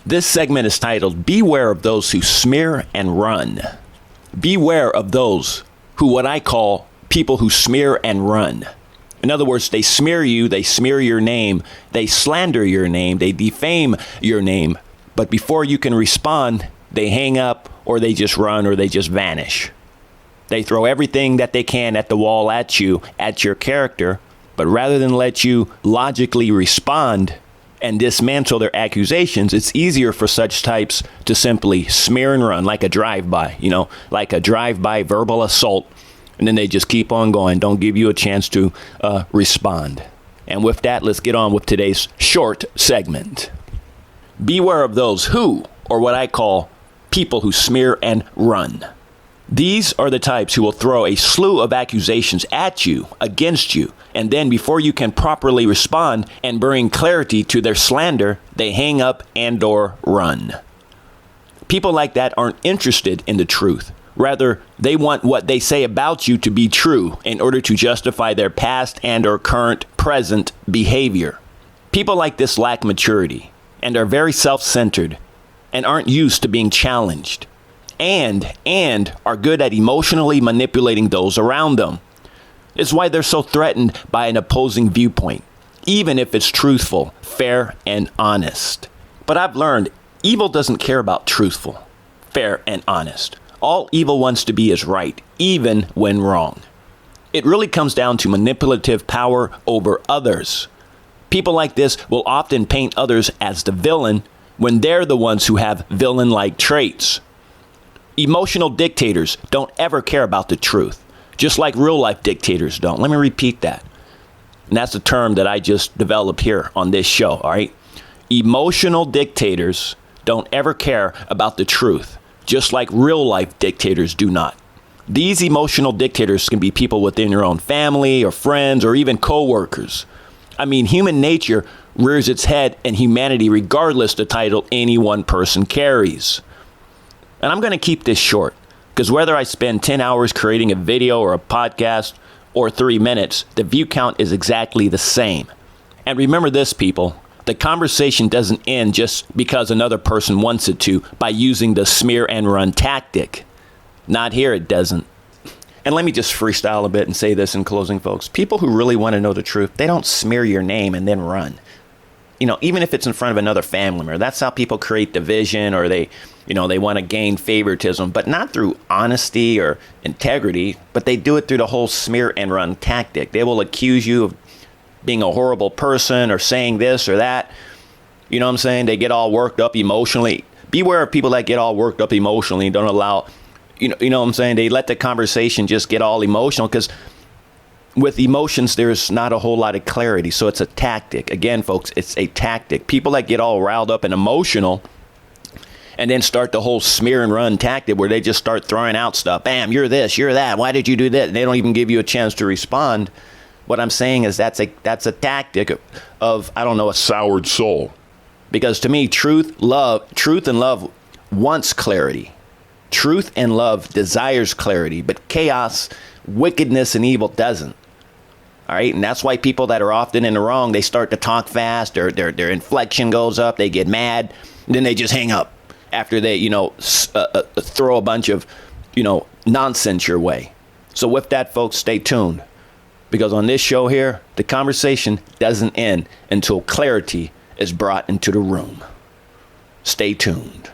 This segment is titled, Beware of Those Who Smear and Run. Beware of those who, what I call, people who smear and run. In other words, they smear you, they smear your name, they slander your name, they defame your name. But before you can respond, they hang up, or they just run, or they just vanish. They throw everything that they can at the wall at you, at your character. But rather than let you logically respond and dismantle their accusations, it's easier for such types to simply smear and run like a drive-by, like a drive-by verbal assault. And then they just keep on going, don't give you a chance to respond. And with that, let's get on with today's short segment. Beware of those who, or what I call, people who smear and run. These are the types who will throw a slew of accusations at you, against you, and then before you can properly respond and bring clarity to their slander, they hang up and/or run. People like that aren't interested in the truth. Rather, they want what they say about you to be true in order to justify their past and/or present behavior. People like this lack maturity and are very self-centered and aren't used to being challenged. And are good at emotionally manipulating those around them. It's why they're so threatened by an opposing viewpoint, even if it's truthful, fair, and honest. But I've learned evil doesn't care about truthful, fair, and honest. All evil wants to be is right, even when wrong. It really comes down to manipulative power over others. People like this will often paint others as the villain when they're the ones who have villain-like traits. Emotional dictators don't ever care about the truth, just like real-life dictators don't. Let me repeat that. And that's a term that I just developed here on this show, all right? Emotional dictators don't ever care about the truth, just like real-life dictators do not. These emotional dictators can be people within your own family or friends or even co-workers. I mean, human nature rears its head in humanity regardless the title any one person carries. And I'm going to keep this short, because whether I spend 10 hours creating a video or a podcast or 3 minutes, the view count is exactly the same. And remember this, people, the conversation doesn't end just because another person wants it to by using the smear and run tactic. Not here, it doesn't. And let me just freestyle a bit and say this in closing, folks. People who really want to know the truth, they don't smear your name and then run. Even if it's in front of another family member, that's how people create division, or they want to gain favoritism, but not through honesty or integrity, but they do it through the whole smear and run tactic. They will accuse you of being a horrible person or saying this or that. You know what I'm saying? They get all worked up emotionally. Beware of people that get all worked up emotionally and don't allow, you know what I'm saying? They let the conversation just get all emotional, because with emotions, there's not a whole lot of clarity. So it's a tactic. Again, folks, it's a tactic. People that get all riled up and emotional and then start the whole smear and run tactic where they just start throwing out stuff. Bam, you're this, you're that. Why did you do that? And they don't even give you a chance to respond. What I'm saying is that's a tactic of, a soured soul. Because to me, truth and love wants clarity. Truth and love desires clarity, but chaos, wickedness, and evil doesn't. All right. And that's why people that are often in the wrong, they start to talk fast, or their inflection goes up, they get mad, and then they just hang up after they, throw a bunch of, nonsense your way. So with that, folks, stay tuned, because on this show here, the conversation doesn't end until clarity is brought into the room. Stay tuned.